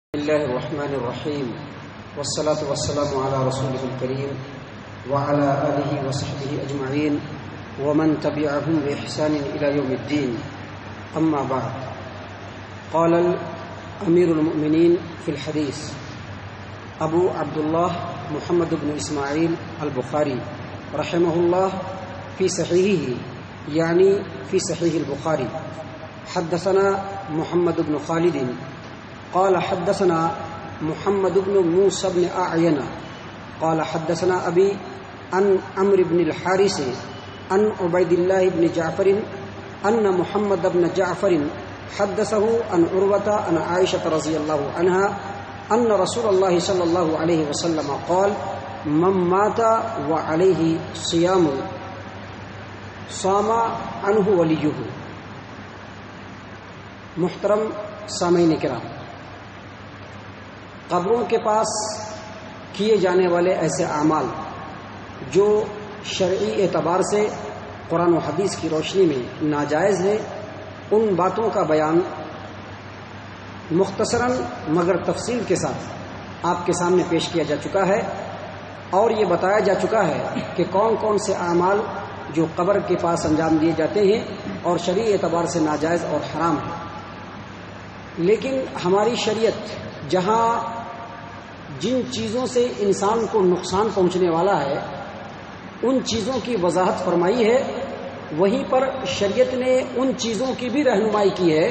بسم الله الرحمن الرحيم والصلاة والسلام على رسوله الكريم وعلى آله وصحبه أجمعين ومن تبعهم بإحسان إلى يوم الدين. أما بعد، قال أمير المؤمنين في الحديث أبو عبد الله محمد بن إسماعيل البخاري رحمه الله في صحيحه، يعني في صحيح البخاري، حدثنا محمد بن خالد قال حدثنا محمد بن موسى بن أعين قال حدثنا أبي عن عمرو بن الحارث عن عبيد الله بن جعفر أن محمد بن جعفر حدثه عن عروة عن عائشة رضي الله عنها أن رسول الله صلى الله عليه وسلم قال: من مات وعليه صيام صام عنه وليه. محترم سامعین کرام، قبروں کے پاس کیے جانے والے ایسے اعمال جو شرعی اعتبار سے قرآن و حدیث کی روشنی میں ناجائز ہے، ان باتوں کا بیان مختصراً مگر تفصیل کے ساتھ آپ کے سامنے پیش کیا جا چکا ہے، اور یہ بتایا جا چکا ہے کہ کون کون سے اعمال جو قبر کے پاس انجام دیے جاتے ہیں اور شرعی اعتبار سے ناجائز اور حرام ہے. لیکن ہماری شریعت جہاں جن چیزوں سے انسان کو نقصان پہنچنے والا ہے ان چیزوں کی وضاحت فرمائی ہے، وہیں پر شریعت نے ان چیزوں کی بھی رہنمائی کی ہے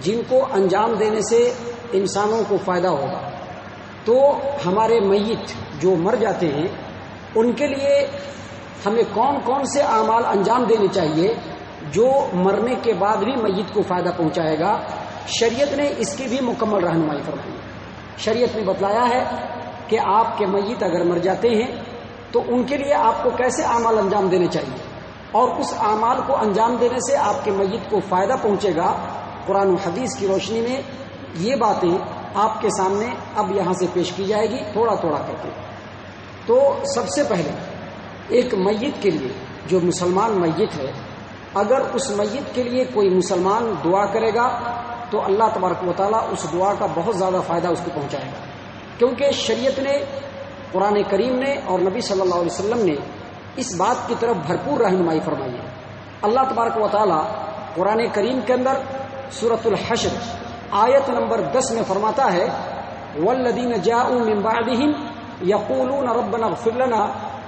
جن کو انجام دینے سے انسانوں کو فائدہ ہوگا. تو ہمارے میت جو مر جاتے ہیں ان کے لیے ہمیں کون کون سے اعمال انجام دینے چاہیے جو مرنے کے بعد بھی میت کو فائدہ پہنچائے گا، شریعت نے اس کی بھی مکمل رہنمائی فرمائی ہے. شریعت نے بتلایا ہے کہ آپ کے میت اگر مر جاتے ہیں تو ان کے لیے آپ کو کیسے اعمال انجام دینے چاہیے، اور اس اعمال کو انجام دینے سے آپ کے میت کو فائدہ پہنچے گا. قرآن و حدیث کی روشنی میں یہ باتیں آپ کے سامنے اب یہاں سے پیش کی جائے گی تھوڑا تھوڑا کر کے. تو سب سے پہلے ایک میت کے لیے جو مسلمان میت ہے، اگر اس میت کے لیے کوئی مسلمان دعا کرے گا تو اللہ تبارک و تعالیٰ اس دعا کا بہت زیادہ فائدہ اس کو پہنچائے گا، کیونکہ شریعت نے، قرآن کریم نے اور نبی صلی اللہ علیہ وسلم نے اس بات کی طرف بھرپور رہنمائی فرمائی ہے. اللہ تبارک و تعالیٰ قرآن کریم کے اندر سورۃ الحشر آیت نمبر 10 میں فرماتا ہے: والذین جاءوا من بعدهم یقولون ربنا اغفر لنا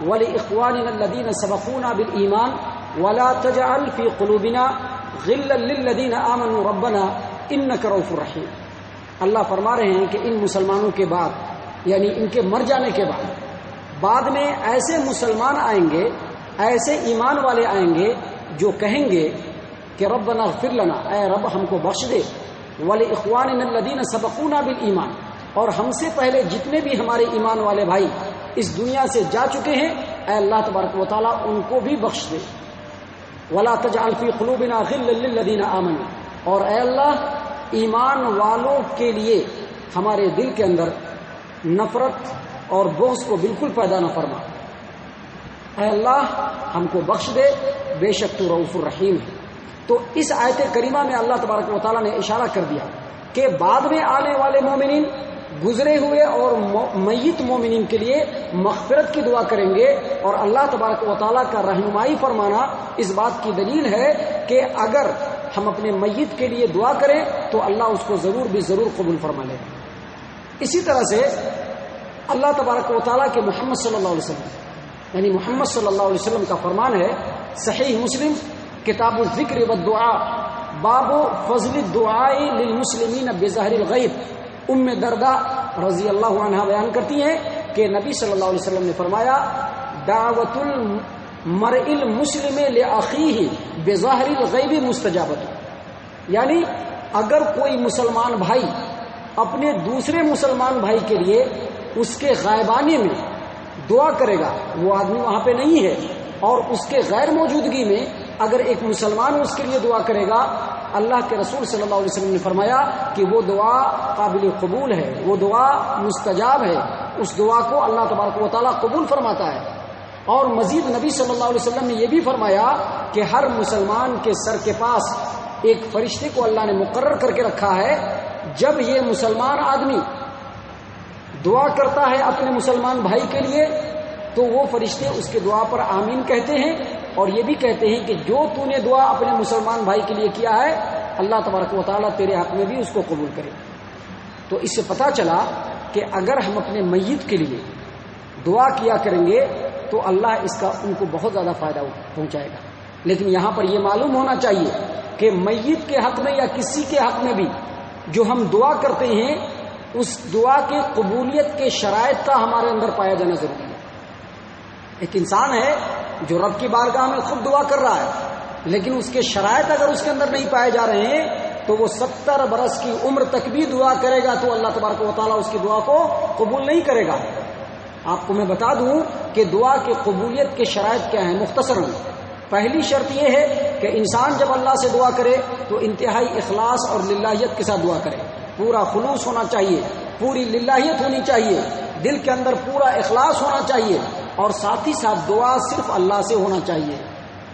ولاخواننا الذین سبقونا بالایمان ولا تجعل فی قلوبنا غلا للذین آمنوا ربنا انک رؤوف رحیم. اللہ فرما رہے ہیں کہ ان مسلمانوں کے بعد، یعنی ان کے مر جانے کے بعد میں ایسے مسلمان آئیں گے، ایسے ایمان والے آئیں گے جو کہیں گے کہ ربنا اغفر لنا، اے رب ہم کو بخش دے، ولاخواننا الذین سبقونا بالایمان، اور ہم سے پہلے جتنے بھی ہمارے ایمان والے بھائی اس دنیا سے جا چکے ہیں، اے اللہ تبارک و تعالیٰ ان کو بھی بخش دے. ولا تجعل فی قلوبنا غلا للذین آمنوا، اور اے اللہ ایمان والوں کے لیے ہمارے دل کے اندر نفرت اور بغض کو بالکل پیدا نہ فرما. اے اللہ ہم کو بخش دے، بے شک تو رؤوف الرحیم ہے. تو اس آیت کریمہ میں اللہ تبارک و تعالیٰ نے اشارہ کر دیا کہ بعد میں آنے والے مومنین گزرے ہوئے اور میت مومنین کے لیے مغفرت کی دعا کریں گے، اور اللہ تبارک و تعالیٰ کا رہنمائی فرمانا اس بات کی دلیل ہے کہ اگر ہم اپنے میت کے لیے دعا کریں تو اللہ اس کو ضرور بھی ضرور قبول فرما لے گا. اسی طرح سے اللہ تبارک و تعالیٰ کے محمد صلی اللہ علیہ وسلم، یعنی محمد صلی اللہ علیہ وسلم کا فرمان ہے، صحیح مسلم کتاب الذکر والدعاء، باب فضل الدعاء للمسلمین بظاہر الغیب. ام درداء رضی اللہ عنہا بیان کرتی ہیں کہ نبی صلی اللہ علیہ وسلم نے فرمایا: دعوت المرء المسلم لاخیہ بظاہر الغیب مستجابۃ. یعنی اگر کوئی مسلمان بھائی اپنے دوسرے مسلمان بھائی کے لیے اس کے غائبانے میں دعا کرے گا، وہ آدمی وہاں پہ نہیں ہے، اور اس کے غیر موجودگی میں اگر ایک مسلمان اس کے لیے دعا کرے گا، اللہ کے رسول صلی اللہ علیہ وسلم نے فرمایا کہ وہ دعا قابل قبول ہے، وہ دعا مستجاب ہے، اس دعا کو اللہ تبارک و تعالیٰ قبول فرماتا ہے. اور مزید نبی صلی اللہ علیہ وسلم نے یہ بھی فرمایا کہ ہر مسلمان کے سر کے پاس ایک فرشتے کو اللہ نے مقرر کر کے رکھا ہے جب یہ مسلمان آدمی دعا کرتا ہے اپنے مسلمان بھائی کے لیے تو وہ فرشتے اس کے دعا پر آمین کہتے ہیں، اور یہ بھی کہتے ہیں کہ جو تو نے دعا اپنے مسلمان بھائی کے لیے کیا ہے اللہ تبارک و تعالیٰ تیرے حق میں بھی اس کو قبول کرے۔ تو اس سے پتہ چلا کہ اگر ہم اپنے میت کے لیے دعا کیا کریں گے تو اللہ اس کا ان کو بہت زیادہ فائدہ پہنچائے گا۔ لیکن یہاں پر یہ معلوم ہونا چاہیے کہ میت کے حق میں یا کسی کے حق میں بھی جو ہم دعا کرتے ہیں اس دعا کے قبولیت کے شرائط کا ہمارے اندر پایا جانا ضروری ہے۔ ایک انسان ہے جو رب کی بارگاہ میں خود دعا کر رہا ہے، لیکن اس کے شرائط اگر اس کے اندر نہیں پائے جا رہے ہیں تو وہ 70 برس کی عمر تک بھی دعا کرے گا تو اللہ تبارک و تعالیٰ اس کی دعا کو قبول نہیں کرے گا۔ آپ کو میں بتا دوں کہ دعا کی قبولیت کے شرائط کیا ہیں مختصراً۔ پہلی شرط یہ ہے کہ انسان جب اللہ سے دعا کرے تو انتہائی اخلاص اور للہیت کے ساتھ دعا کرے، پورا خلوص ہونا چاہیے، پوری للہیت ہونی چاہیے، دل کے اندر پورا اخلاص ہونا چاہیے، اور ساتھ ہی ساتھ دعا صرف اللہ سے ہونا چاہیے۔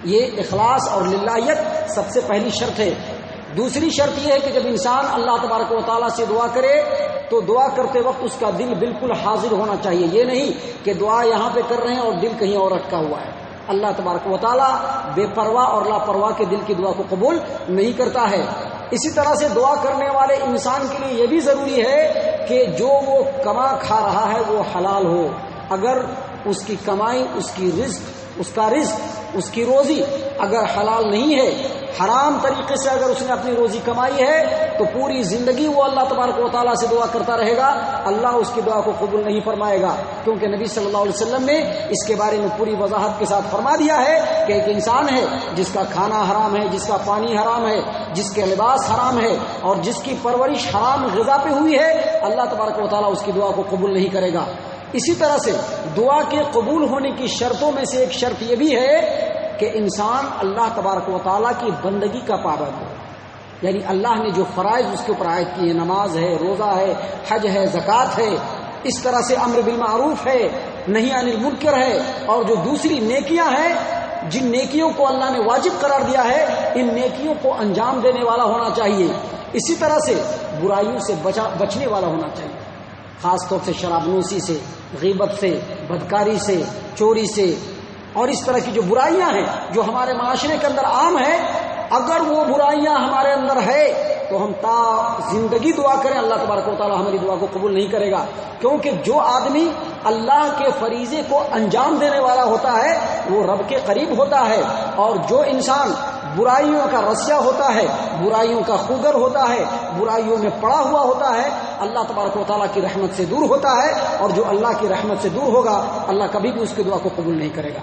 یہ اخلاص اور للہیت سب سے پہلی شرط ہے۔ دوسری شرط یہ ہے کہ جب انسان اللہ تبارک و تعالیٰ سے دعا کرے تو دعا کرتے وقت اس کا دل بالکل حاضر ہونا چاہیے، یہ نہیں کہ دعا یہاں پہ کر رہے ہیں اور دل کہیں اور اٹکا ہوا ہے۔ اللہ تبارک و تعالیٰ بے پرواہ اور لاپرواہ کے دل کی دعا کو قبول نہیں کرتا ہے۔ اسی طرح سے دعا کرنے والے انسان کے لیے یہ بھی ضروری ہے کہ جو وہ کما کھا رہا ہے وہ حلال ہو۔ اگر اس کی کمائی، اس کی رزق، اس کا رزق، اس کی روزی اگر حلال نہیں ہے، حرام طریقے سے اگر اس نے اپنی روزی کمائی ہے تو پوری زندگی وہ اللہ تبارک و تعالیٰ سے دعا کرتا رہے گا، اللہ اس کی دعا کو قبول نہیں فرمائے گا، کیونکہ نبی صلی اللہ علیہ وسلم نے اس کے بارے میں پوری وضاحت کے ساتھ فرما دیا ہے کہ ایک انسان ہے جس کا کھانا حرام ہے، جس کا پانی حرام ہے، جس کے لباس حرام ہے اور جس کی پرورش حرام غذا پہ ہوئی ہے، اللہ تبارک و تعالیٰ اس کی دعا کو قبول نہیں کرے گا۔ اسی طرح سے دعا کے قبول ہونے کی شرطوں میں سے ایک شرط یہ بھی ہے کہ انسان اللہ تبارک و تعالیٰ کی بندگی کا پابند ہو، یعنی اللہ نے جو فرائض اس کے اوپر عائد کیے ہیں، نماز ہے، روزہ ہے، حج ہے، زکوٰۃ ہے، اس طرح سے امر بالمعروف ہے، نہی عن المنکر ہے، اور جو دوسری نیکیاں ہیں جن نیکیوں کو اللہ نے واجب قرار دیا ہے ان نیکیوں کو انجام دینے والا ہونا چاہیے۔ اسی طرح سے برائیوں سے بچنے والا ہونا چاہیے، خاص طور سے شراب نوشی سے، غیبت سے، بدکاری سے، چوری سے، اور اس طرح کی جو برائیاں ہیں جو ہمارے معاشرے کے اندر عام ہیں، اگر وہ برائیاں ہمارے اندر ہے تو ہم تا زندگی دعا کریں اللہ تبارک و تعالیٰ ہماری دعا کو قبول نہیں کرے گا، کیونکہ جو آدمی اللہ کے فریضے کو انجام دینے والا ہوتا ہے وہ رب کے قریب ہوتا ہے، اور جو انسان برائیوں کا رسیا ہوتا ہے، برائیوں کا خوگر ہوتا ہے، برائیوں میں پڑا ہوا ہوتا ہے، اللہ تبارک و تعالیٰ کی رحمت سے دور ہوتا ہے، اور جو اللہ کی رحمت سے دور ہوگا اللہ کبھی بھی اس کی دعا کو قبول نہیں کرے گا۔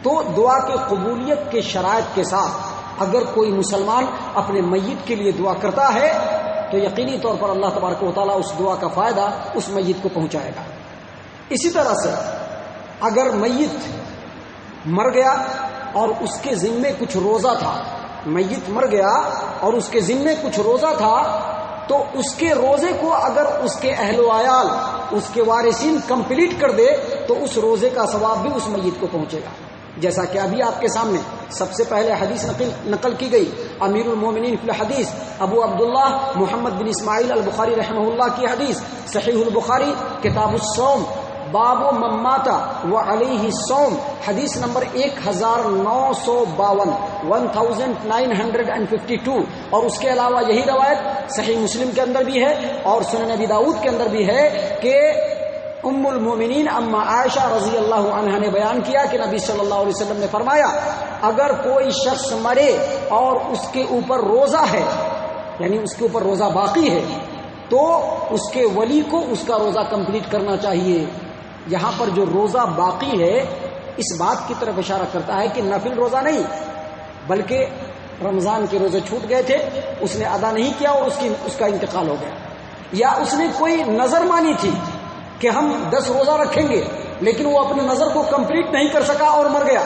تو دعا کے قبولیت کے شرائط کے ساتھ اگر کوئی مسلمان اپنے میت کے لیے دعا کرتا ہے تو یقینی طور پر اللہ تبارک و تعالیٰ اس دعا کا فائدہ اس میت کو پہنچائے گا۔ اسی طرح سے اگر میت مر گیا اور اس کے ذمے کچھ روزہ تھا، میت مر گیا اور اس کے ذمے کچھ روزہ تھا، تو اس کے روزے کو اگر اس کے اہل و عیال، اس کے وارثین کمپلیٹ کر دے تو اس روزے کا ثواب بھی اس میت کو پہنچے گا۔ جیسا کہ ابھی آپ کے سامنے سب سے پہلے حدیث نقل کی گئی، امیر المومنین فی الحدیث ابو عبداللہ محمد بن اسماعیل البخاری رحمہ اللہ کی حدیث، صحیح البخاری کتاب الصوم، باب من مات وعلیہ الصوم، حدیث نمبر 1952 1952، اور اس کے علاوہ یہی روایت صحیح مسلم کے اندر بھی ہے اور سنن ابی داؤد کے اندر بھی ہے کہ ام المومنین اما عائشہ رضی اللہ عنہا نے بیان کیا کہ نبی صلی اللہ علیہ وسلم نے فرمایا اگر کوئی شخص مرے اور اس کے اوپر روزہ ہے، یعنی اس کے اوپر روزہ باقی ہے، تو اس کے ولی کو اس کا روزہ کمپلیٹ کرنا چاہیے۔ یہاں پر جو روزہ باقی ہے اس بات کی طرف اشارہ کرتا ہے کہ نفل روزہ نہیں، بلکہ رمضان کے روزے چھوٹ گئے تھے، اس نے ادا نہیں کیا اور اس کا انتقال ہو گیا، یا اس نے کوئی نظر مانی تھی کہ ہم 10 روزہ رکھیں گے لیکن وہ اپنے نظر کو کمپلیٹ نہیں کر سکا اور مر گیا،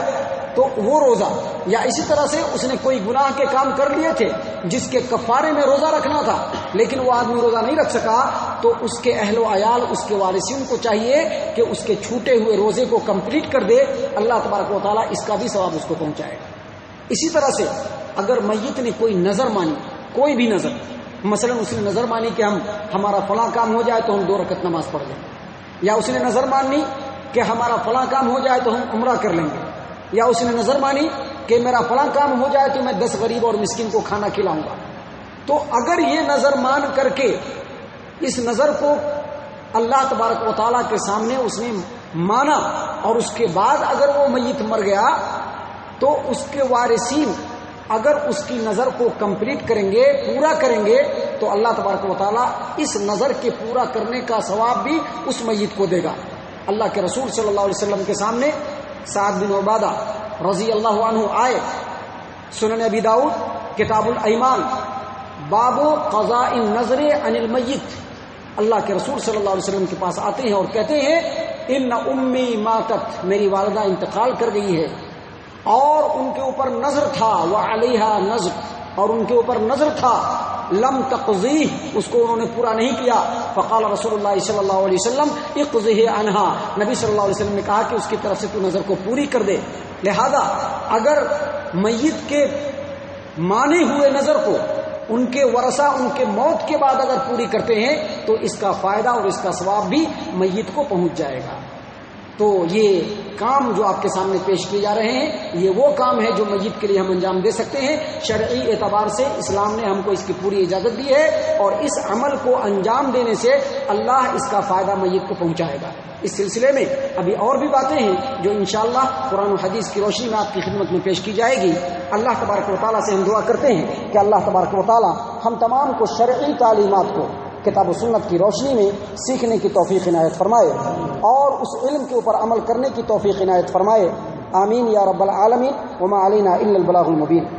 تو وہ روزہ، یا اسی طرح سے اس نے کوئی گناہ کے کام کر لیے تھے جس کے کفارے میں روزہ رکھنا تھا لیکن وہ آدمی روزہ نہیں رکھ سکا، تو اس کے اہل و عیال، اس کے وارثین کو چاہیے کہ اس کے چھوٹے ہوئے روزے کو کمپلیٹ کر دے، اللہ تبارک و تعالیٰ اس کا بھی ثواب اس کو پہنچائے گا۔ اسی طرح سے اگر میت نے کوئی نظر مانی، کوئی بھی نظر، مثلا اس نے نظر مانی کہ ہمارا فلاں کام ہو جائے تو ہم 2 رکعت نماز پڑھ لیں، یا اس نے نظر مانی کہ ہمارا فلاں کام ہو جائے تو ہم عمرہ کر لیں گے، یا اس نے نظر مانی کہ میرا فلاں کام ہو جائے تو میں 10 غریب اور مسکین کو کھانا کھلاؤں گا. تو اگر یہ نظر مان کر کے اس نظر کو اللہ تبارک و تعالیٰ کے سامنے اس نے مانا اور اس کے بعد اگر وہ میت مر گیا تو اس کے وارثین اگر اس کی نظر کو کمپلیٹ کریں گے، پورا کریں گے، تو اللہ تبارک و تعالیٰ اس نظر کے پورا کرنے کا ثواب بھی اس میت کو دے گا. اللہ کے رسول صلی اللہ علیہ وسلم کے سامنے سعد بن عبادہ رضی اللہ عنہ آئے. سنن ابی داؤد کتاب الایمان باب قضاء النظر عن المیت. اللہ کے رسول صلی اللہ علیہ وسلم کے پاس آتے ہیں اور کہتے ہیں ان امی ماتت، میری والدہ انتقال کر گئی ہے اور ان کے اوپر نظر تھا، وعلیہا نظر، اور ان کے اوپر نظر تھا، لم تقضیہ، اس کو انہوں نے پورا نہیں کیا. فقال رسول اللہ صلی اللہ علیہ وسلم اقضیہ عنہا، نبی صلی اللہ علیہ وسلم نے کہا کہ اس کی طرف سے تو نظر کو پوری کر دے. لہذا اگر میت کے مانے ہوئے نظر کو ان کے ورثہ ان کے موت کے بعد اگر پوری کرتے ہیں تو اس کا فائدہ اور اس کا ثواب بھی میت کو پہنچ جائے گا. تو یہ کام جو آپ کے سامنے پیش کیے جا رہے ہیں یہ وہ کام ہے جو میت کے لیے ہم انجام دے سکتے ہیں. شرعی اعتبار سے اسلام نے ہم کو اس کی پوری اجازت دی ہے اور اس عمل کو انجام دینے سے اللہ اس کا فائدہ میت کو پہنچائے گا. اس سلسلے میں ابھی اور بھی باتیں ہیں جو انشاءاللہ قرآن و حدیث کی روشنی میں آپ کی خدمت میں پیش کی جائے گی. اللہ تبارک و تعالیٰ سے ہم دعا کرتے ہیں کہ اللہ تبارک و تعالیٰ ہم تمام کو شرعی تعلیمات کو کتاب و سنت کی روشنی میں سیکھنے کی توفیق عنایت فرمائے اور اس علم کے اوپر عمل کرنے کی توفیق عنایت فرمائے. آمین یا رب العالمین. وما علینا الا البلاغ المبین.